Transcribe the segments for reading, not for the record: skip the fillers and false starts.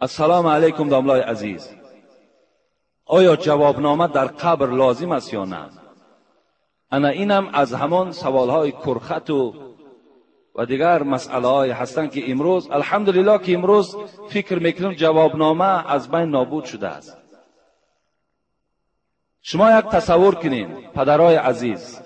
السلام علیکم داملای عزیز. آیا جوابنامه در قبر لازم است یا نه؟ انا اینم از همان سوالهای کرخت و دیگر مسئله های هستند که امروز الحمدلله که امروز فکر میکنم جوابنامه از بین نابود شده است. شما یک تصور کنین پدرای عزیز،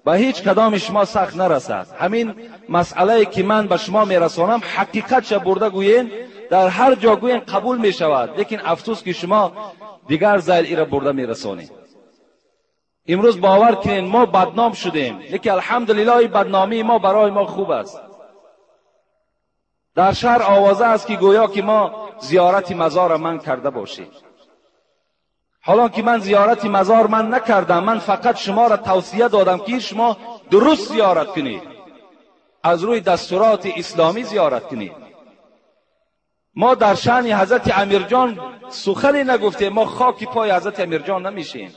به هیچ کدام شما سخت نرسد. همین مسئله که من به شما میرسانم حقیقت برده گویین، در هر جا گویین قبول می شود، لیکن افسوس که شما دیگر زیل ای را برده میرسانید. امروز باور کنین ما بدنام شدیم، لیکن الحمدلله بدنامی ما برای ما خوب است. در شهر آوازه است که گویا که ما زیارت مزار من کرده باشیم. حالا که من زیارت مزار من نکردم، من فقط شما را توصیه دادم که شما درست زیارت کنید، از روی دستورات اسلامی زیارت کنید. ما در شأن حضرت امیرجان سخنی نگفتیم، ما خاک پای حضرت امیرجان نمیشیم.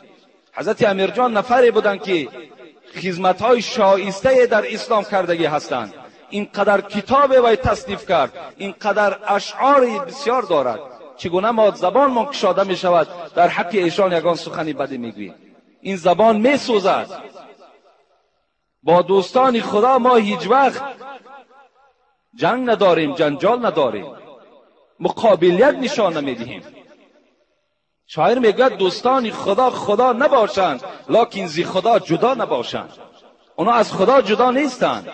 حضرت امیرجان نفری بودند که خدمت‌های شایسته در اسلام کردگی هستند. اینقدر کتاب وی تصنیف کرد، اینقدر اشعار بسیار دارد، چگونه ما زبان ما کشاده می شود در حق ایشان یگان سخنی بدی میگوییم. این زبان می سوزد. با دوستان خدا ما هیچ وقت جنگ نداریم، جنجال نداریم، مقابلیت نشان نمیدهیم. شاعر میگوید دوستان خدا خدا نباشند، لکن زی خدا جدا نباشند. اونا از خدا جدا نیستند.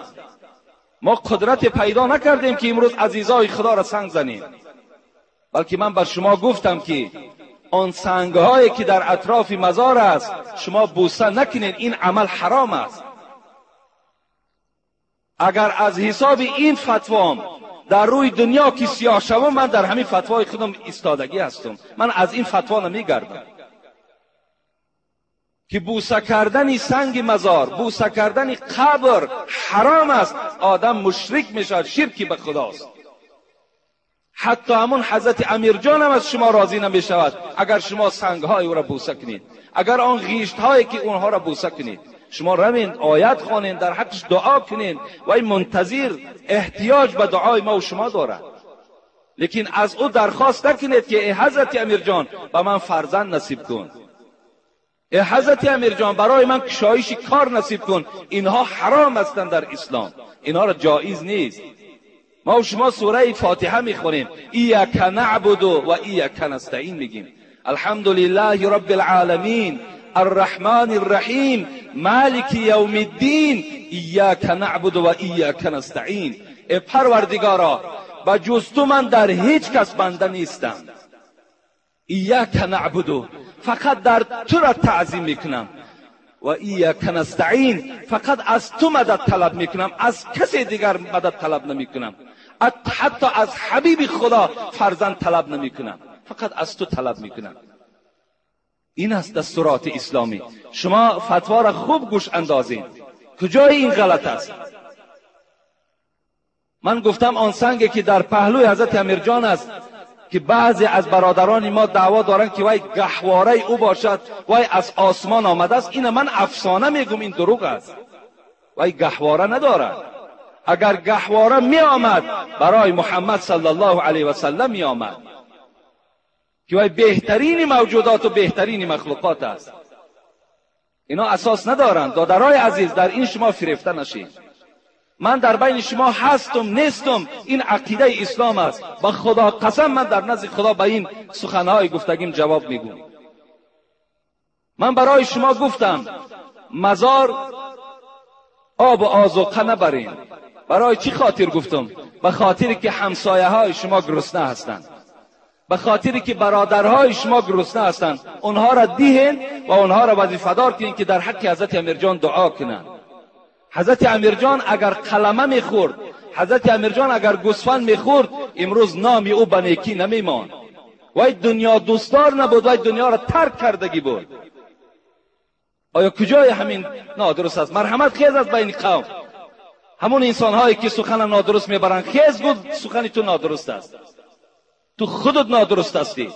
ما قدرت پیدا نکردیم که امروز عزیزای خدا را سنگ زنیم، بلکه من بر شما گفتم که آن سنگهایی که در اطراف مزار است شما بوسه نکنید، این عمل حرام است. اگر از حساب این فتوام در روی دنیا که سیاه شوم، من در همین فتوای خودم ایستادگی هستم. من از این فتوا نمیگردم که بوسه کردن سنگ مزار، بوسه کردن قبر حرام است. آدم مشرک میشد، شرکی به خداست. حتی همون حضرت امیرجان هم از شما راضی نمی شود اگر شما سنگهای او را بوسه کنید، اگر آن غیشتهایی که اونها را بوسه کنید. شما روید آیت خوانید، در حقش دعا کنید و این منتظر احتیاج به دعای ما و شما دارد. لیکن از او درخواست نکنید که ای حضرت امیرجان به من فرزند نصیب کن، ای حضرت امیرجان برای من کشایش کار نصیب کن. اینها حرام هستند در اسلام، اینها را جایز نیست. ما و شما سوره فاتحه میخونیم، ایاک نعبد و ایاک نستعین، میگیم الحمدلله رب العالمین الرحمن الرحیم مالک یوم الدین ایاک نعبد و ایاک نستعین. ای پروردگارا به جز تو من در هیچ کس بنده نیستم. ایاک نعبد، فقط در تو را تعظیم میکنم، و ایاک نستعین، فقط از تو مدد طلب میکنم، از کسی دیگر مدد طلب نمیکنم. حتی از حبیب خدا فرزند طلب نمیکنم، فقط از تو طلب میکنم. این است دستورات اسلامی. شما فتوا را خوب گوش اندازین، کجای این غلط است. من گفتم آن سنگی که در پهلوی حضرت امیرجان است که بعضی از برادران ما دعوا دارند که وای گهواره او باشد، وای از آسمان آمده است. این من افسانه میگم، این دروغ است. وای گهواره ندارد. اگر گهواره می آمد برای محمد صلی الله علیه و سلم می آمد که وای بهترین موجودات و بهترین مخلوقات است. اینا اساس ندارند. دادرای عزیز، در این شما فریفته نشید. من در بین شما هستم نیستم، این عقیده اسلام است. با خدا قسم من در نزد خدا به این سخنهای گفتگیم جواب میگم. من برای شما گفتم مزار آب و آذوقه نبرین. برای چی خاطر گفتم؟ به خاطری که همسایه های شما گرسنه هستند، به خاطری که برادرهای شما گرسنه هستند. اونها را دیهن و اونها را وظیفه‌دار کنین که در حق حضرت امیرجان دعا کنند. حضرت امیرجان اگر قلمه میخورد، حضرت امیرجان اگر گوسفند میخورد، امروز نامی او به نیکی نمیمان. وای دنیا دوستدار نبود، وای دنیا را ترک کردگی بود. آیا کجای همین نادرست است؟ مرحمت خیز است بین قوم. همون انسان هایی که سخن نادرست میبرند، خیز گفت سخن تو نادرست است، تو خودت نادرست هستی.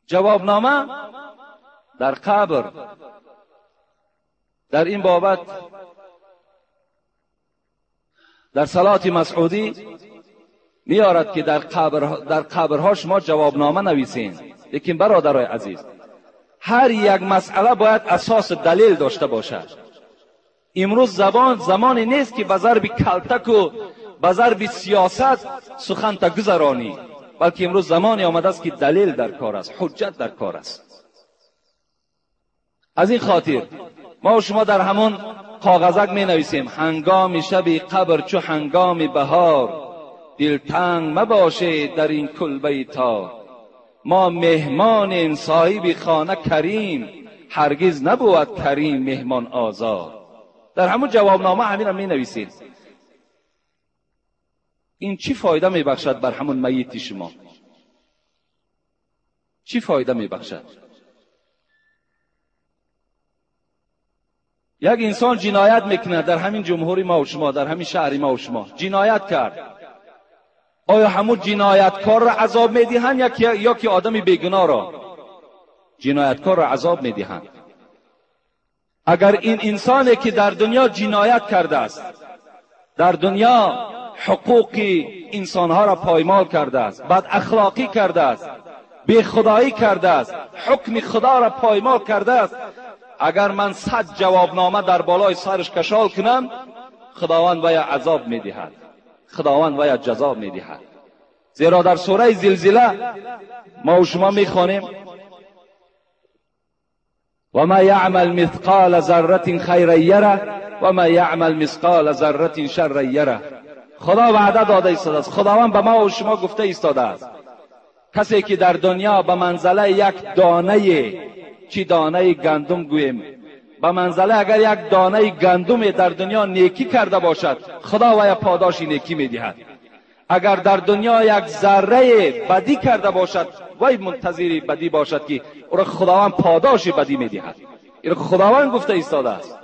جوابنامه در قبر در این بابت در صلات مسعودی میارد که در قبرها شما جوابنامه نویسین. لیکن برادرای عزیز، هر یک مسئله باید اساس دلیل داشته باشد. امروز زمانی نیست که به ضرب کلتک و به ضرب سیاست سخن تا گذرانی، بلکه امروز زمانی آمده است که دلیل در کار است، حجت در کار است. از این خاطر ما و شما در همون کاغذک می نویسیم هنگام شب قبر چو هنگام بهار، دلتنگ مباشه در این کلبه تار. ما مهمان صاحب خانه کریم، هرگز نبود کریم مهمان آزار. در همون جوابنامه همین هم می نویسیم. این چی فایده می بخشد بر همون میت شما؟ چی فایده می بخشد؟ یک انسان جنایت میکنه در همین جمهوری ما و شما، در همین شهری ما و شما جنایت کرد. آیا همون جنایتکار را عذاب میدهند یا که آدم بیگناه را؟ جنایتکار را عذاب میدهند. اگر این انسانی که در دنیا جنایت کرده است، در دنیا حقوق انسانها را پایمال کرده است، بد اخلاقی کرده است، بی خدایی کرده است، حکم خدا را پایمال کرده است، اگر من 100 جوابنامه در بالای سرش کشال کنم، خداوند وی عذاب میدهد، خداوند وی جزا میدهد. زیرا در سوره زلزله ما و شما میخوانیم و ما یعمل مثقال ذره خیرا یره و ما یعمل مثقال ذره شرا یره. خدا وعده داده است، خداوند به ما و شما گفته ایستاده است کسی که در دنیا به منزله یک دانه، چی دانه گندم گویم، به منزله اگر یک دانه گندم در دنیا نیکی کرده باشد، خدا وی پاداش نیکی میدهد. اگر در دنیا یک ذره بدی کرده باشد، وی منتظر بدی باشد که او را خداوند پاداش بدی میدهد. این خداوند گفته ایستاده است.